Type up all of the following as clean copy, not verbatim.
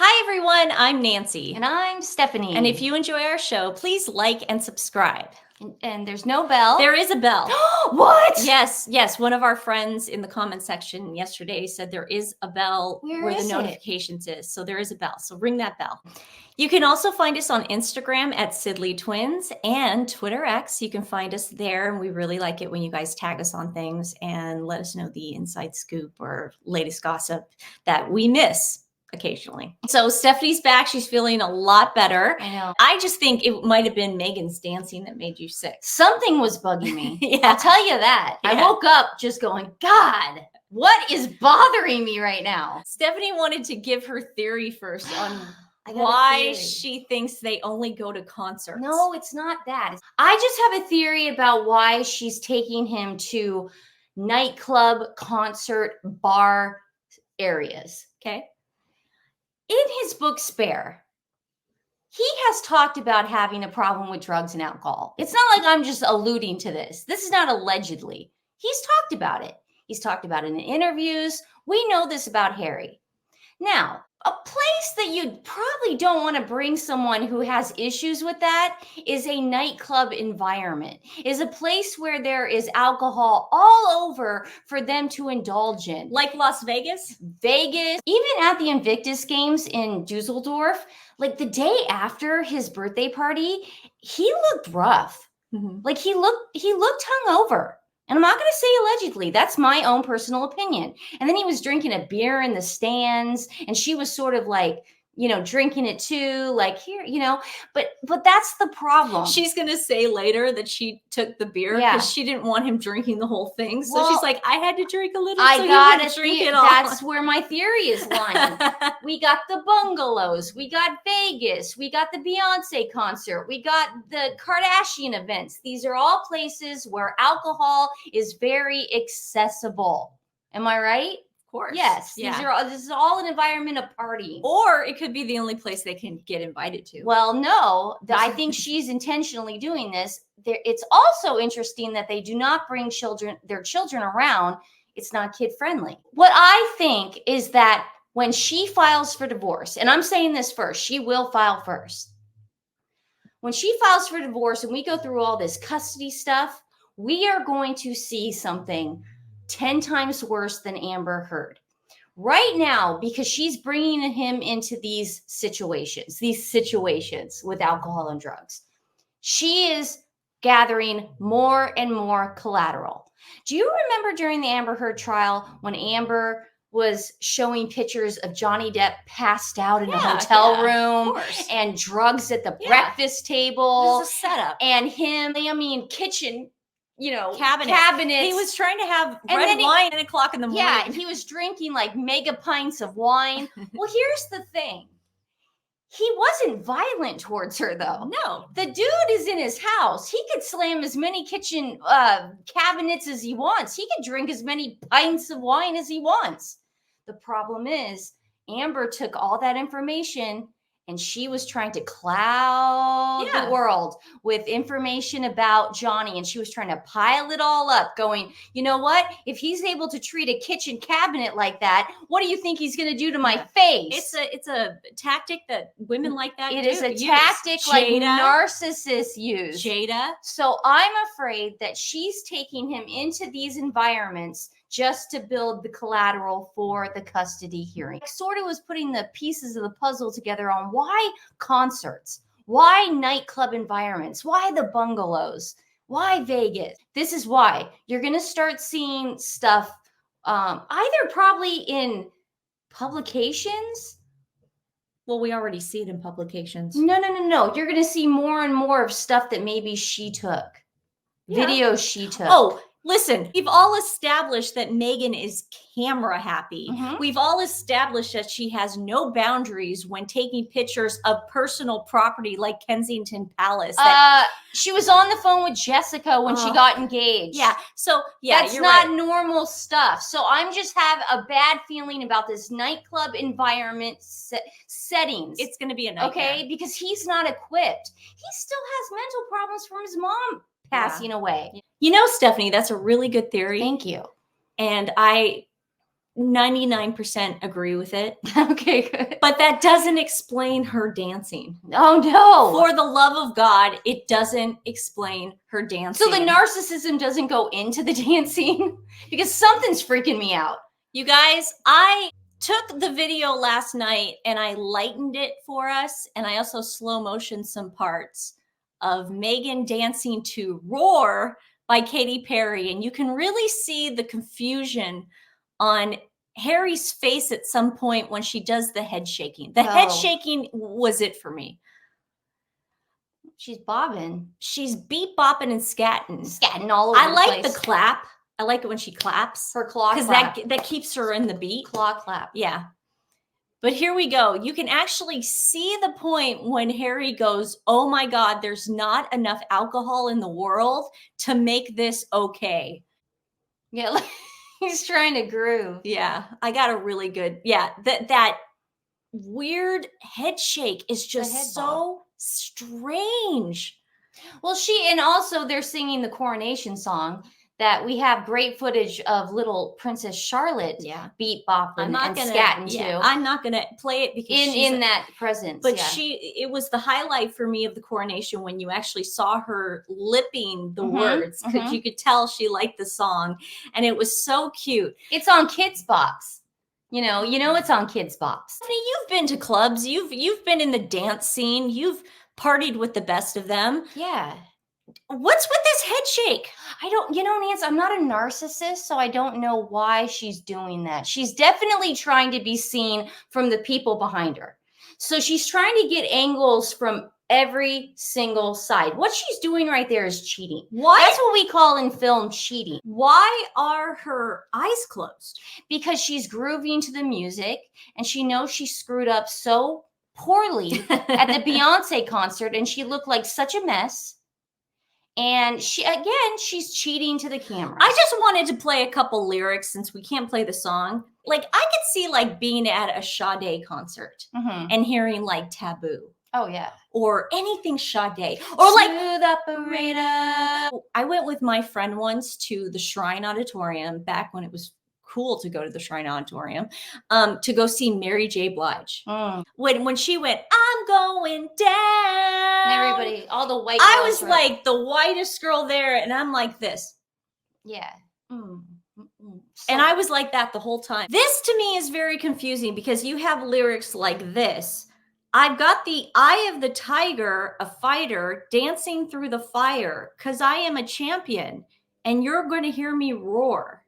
Hi, everyone. I'm Nancy. And I'm Stephanie. And if you enjoy our show, please like and subscribe. And there's no bell. There is a bell. What? Yes. One of our friends in the comment section yesterday said there is a bell where the notifications is. So there is a bell. So ring that bell. You can also find us on Instagram at TWiN and Twitter X. You can find us there. And we really like it when you guys tag us on things and let us know the inside scoop or latest gossip that we miss occasionally. So Stephanie's back. She's feeling a lot better. I know. I just think it might have been Meghans Dancing that made you sick. Something was bugging me. Yeah. I'll tell you that. Yeah. I woke up just going, God, what is bothering me right now? Stephanie wanted to give her theory first on why she thinks they only go to concerts. No, it's not that. I just have a theory about why she's taking him to nightclub, concert, bar areas. Okay. In his book, Spare, he has talked about having a problem with drugs and alcohol. It's not like I'm just alluding to this. This is not allegedly. He's talked about it. He's talked about it in interviews. We know this about Harry. Now, a place that you probably don't want to bring someone who has issues with that is a nightclub environment, is a place where there is alcohol all over for them to indulge in. Like Las Vegas? Vegas, even at the Invictus Games in Dusseldorf, like the day after his birthday party, he looked rough. Mm-hmm. Like he looked hungover. And I'm not going to say allegedly. That's my own personal opinion. And then he was drinking a beer in the stands, and she was sort of like, drinking it too, like here, but that's the problem. She's going to say later that she took the beer because she didn't want him drinking the whole thing. So she's like, I had to drink a little. I got to drink it all. That's where my theory is lying. We got the bungalows. We got Vegas. We got the Beyonce concert. We got the Kardashian events. These are all places where alcohol is very accessible. Am I right? Of course. Yes. Yeah. This is all an environment of partying. Or it could be the only place they can get invited to. Well, no, I think she's intentionally doing this. It's also interesting that they do not bring their children around. It's not kid friendly. What I think is that when she files for divorce, and I'm saying this first, she will file first. When she files for divorce and we go through all this custody stuff, we are going to see something 10 times worse than Amber Heard. Right now, because she's bringing him into these situations with alcohol and drugs, she is gathering more and more collateral. Do you remember during the Amber Heard trial when Amber was showing pictures of Johnny Depp passed out in a hotel room and drugs at the breakfast table? This is a setup. And him, kitchen, cabinet. He was trying to have red wine at 8:00 in the morning. Yeah, and he was drinking like mega pints of wine. Well, here's the thing. He wasn't violent towards her, though. No. The dude is in his house. He could slam as many kitchen cabinets as he wants. He could drink as many pints of wine as he wants. The problem is, Amber took all that information and she was trying to cloud the world with information about Johnny. And she was trying to pile it all up going, you know what? If he's able to treat a kitchen cabinet like that, what do you think he's going to do to my face? It's a tactic that women like that It is a tactic like narcissists use. Jada. So I'm afraid that she's taking him into these environments just to build the collateral for the custody hearing. I sort of was putting the pieces of the puzzle together on why concerts, why nightclub environments, why the bungalows, why Vegas. This is why you're going to start seeing stuff either probably in publications. Well, we already see it in publications. No. You're going to see more and more of stuff that maybe she took. Videos she took. Oh, listen, we've all established that Meghan is camera happy. Mm-hmm. We've all established that she has no boundaries when taking pictures of personal property like Kensington Palace. She was on the phone with Jessica when she got engaged. Yeah. So, that's not normal stuff. So I'm just have a bad feeling about this nightclub environment settings. It's going to be a nightmare. Okay? Because he's not equipped. He still has mental problems from his mom passing away. You know, Stephanie, that's a really good theory. Thank you. And I 99% agree with it. Okay, good. But that doesn't explain her dancing. Oh no. For the love of God, it doesn't explain her dancing. So the narcissism doesn't go into the dancing? Because something's freaking me out. You guys, I took the video last night and I lightened it for us. And I also slow motioned some parts of Megan dancing to Roar by Katy Perry. And you can really see the confusion on Harry's face at some point when she does the head shaking. The head shaking was it for me. She's bobbing. She's beat bopping and scatting. Scatting all over I the like place. the clap. I like it when she claps. Her claw clap. Because that keeps her in the beat. Claw clap. Yeah. But here we go. You can actually see the point when Harry goes, oh my God, there's not enough alcohol in the world to make this okay. Yeah, like, he's trying to groove. Yeah, I got a really good, that weird head shake is just so strange. Well, and also they're singing the coronation song that we have great footage of little Princess Charlotte beat bopping and scatting too. I'm not gonna play it because in that presence. But it was the highlight for me of the coronation when you actually saw her lipping the words, because you could tell she liked the song, and it was so cute. It's on Kids Box. You know it's on Kids Box. I mean, you've been to clubs, you've been in the dance scene, you've partied with the best of them. Yeah. What's with this head shake? I don't, Nancy, I'm not a narcissist, so I don't know why she's doing that. She's definitely trying to be seen from the people behind her. So she's trying to get angles from every single side. What she's doing right there is cheating. Why? That's what we call in film cheating. Why are her eyes closed? Because she's grooving to the music, and she knows she screwed up so poorly at the Beyonce concert, and she looked like such a mess. And she's cheating to the camera. I just wanted to play a couple lyrics since we can't play the song. Like, I could see like being at a Sade concert and hearing like Taboo. Oh yeah. Or anything Sade. Or like Smooth Operator. I went with my friend once to the Shrine Auditorium back when it was cool to go to the Shrine Auditorium to go see Mary J. Blige. When she went, I'm going down. And everybody, all the white girls. I was like the whitest girl there, and I'm like this. Yeah. And I was like that the whole time. This to me is very confusing because you have lyrics like this. I've got the eye of the tiger, a fighter, dancing through the fire, because I am a champion, and you're going to hear me roar.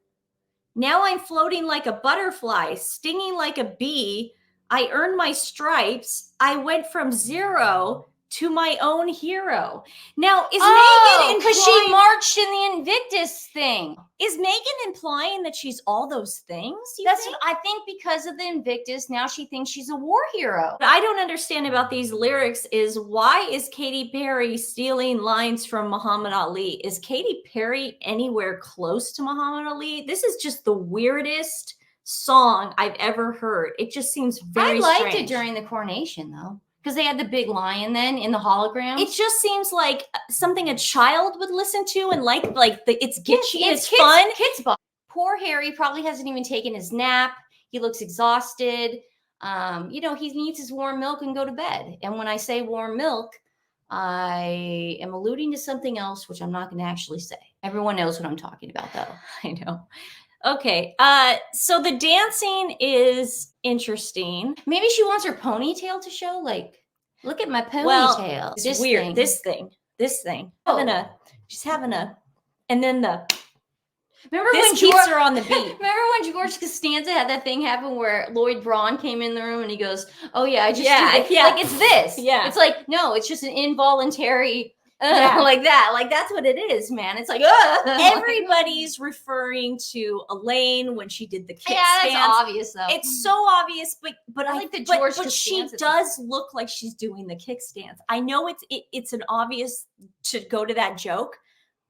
Now I'm floating like a butterfly, stinging like a bee. I earned my stripes. I went from zero to my own hero. Now, is Megan because she marched in the Invictus thing. Is Megan implying that she's all those things? That's what I think, because of the Invictus. Now she thinks she's a war hero. What I don't understand about these lyrics is, why is Katy Perry stealing lines from Muhammad Ali? Is Katy Perry anywhere close to Muhammad Ali? This is just the weirdest song I've ever heard. It just seems very strange. I liked it during the coronation though, because they had the big lion then in the hologram. It just seems like something a child would listen to and like it's gitchy, it's kids, fun. Kids bop. Poor Harry probably hasn't even taken his nap. He looks exhausted. He needs his warm milk and go to bed. And when I say warm milk, I am alluding to something else, which I'm not going to actually say. Everyone knows what I'm talking about though. I know. Okay, so the dancing is interesting. Maybe she wants her ponytail to show, like, look at my ponytail. Well, it's weird. This thing. She's having a, and then remember this when keeps her on the beat. Remember when George Costanza had that thing happen where Lloyd Braun came in the room and he goes, "Oh yeah, I just like it's this." Yeah, it's like, no, it's just an involuntary. Like that. Like, that's what it is, man. It's like, everybody's referring to Elaine when she did the kick stance. That's obvious though. It's so obvious, but I like the George but she does look like she's doing the kickstance. I know it's an obvious to go to that joke,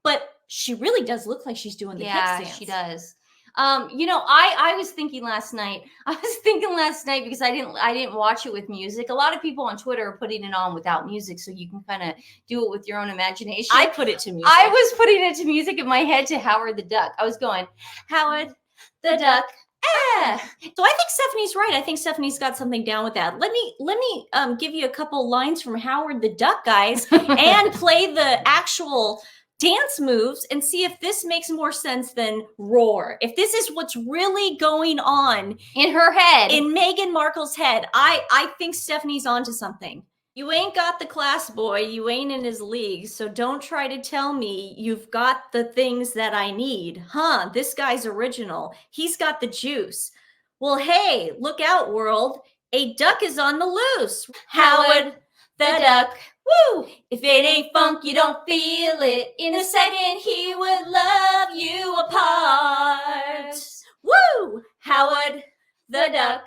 but she really does look like she's doing the kickstance. Yeah, she does. I was thinking last night. Because I didn't watch it with music. A lot of people on Twitter are putting it on without music, so you can kind of do it with your own imagination. I put it to music. I was putting it to music in my head to Howard the Duck. I was going, Howard the Duck So I think Stephanie's right. I think Stephanie's got something down with that. Let me give you a couple lines from Howard the Duck, guys, and play the actual dance moves and see if this makes more sense than Roar. If this is what's really going on in her head, in Meghan Markle's head, I think Stephanie's onto something. You ain't got the class, boy. You ain't in his league. So don't try to tell me you've got the things that I need. Huh, this guy's original. He's got the juice. Well, hey, look out, world. A duck is on the loose. Howard the duck. Woo! If it ain't funk, you don't feel it. In a second, he would love you apart. Woo! Howard the duck.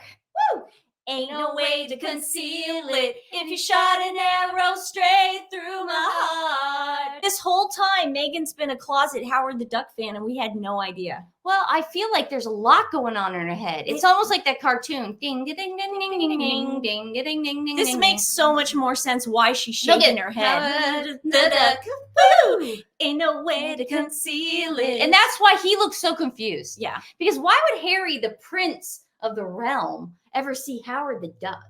Woo! Ain't no way to conceal it if you shot an arrow straight through my heart. This whole time, Megan's been a closet Howard the Duck fan, and we had no idea. Well, I feel like there's a lot going on in her head. It's almost like that cartoon. Ding, ding, ding, ding, ding, ding, ding, ding, ding, ding, ding. This makes so much more sense why she's shaking her head. The duck, woo! Ain't no way to conceal it. And that's why he looks so confused. Yeah. Because why would Harry, the prince of the realm, ever see Howard the Duck?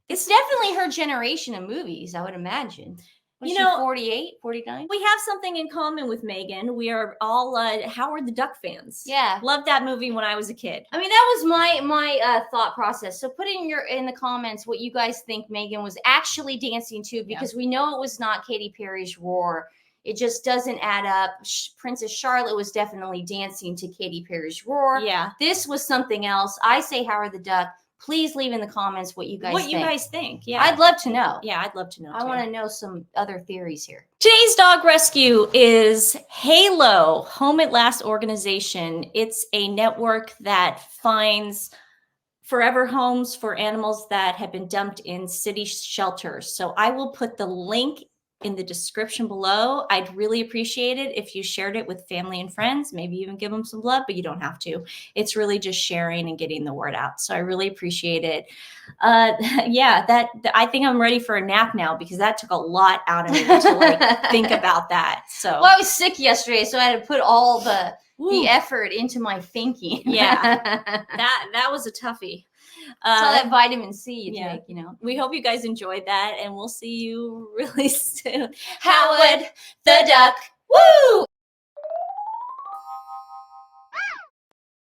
It's definitely her generation of movies, I would imagine. Was she 48, 49? We have something in common with Megan. We are all Howard the Duck fans. Yeah. Loved that movie when I was a kid. I mean, that was my thought process. So put in the comments what you guys think Megan was actually dancing to, because we know it was not Katy Perry's Roar. It just doesn't add up. Princess Charlotte was definitely dancing to Katy Perry's Roar. Yeah. This was something else. I say Howard the Duck. Please leave in the comments what you guys think. Yeah. I'd love to know. Yeah, I'd love to know. I want to know some other theories here. Today's dog rescue is Halo, Home at Last organization. It's a network that finds forever homes for animals that have been dumped in city shelters. So I will put the link in the description below. I'd really appreciate it if you shared it with family and friends, maybe even give them some love, but you don't have to. It's really just sharing and getting the word out. So I really appreciate it. I think I'm ready for a nap now, because that took a lot out of me to think about that. So well, I was sick yesterday, so I had to put all the effort into my thinking. Yeah, that was a toughie. It's all that vitamin C you take, We hope you guys enjoyed that, and we'll see you really soon. Howard the Duck. Woo!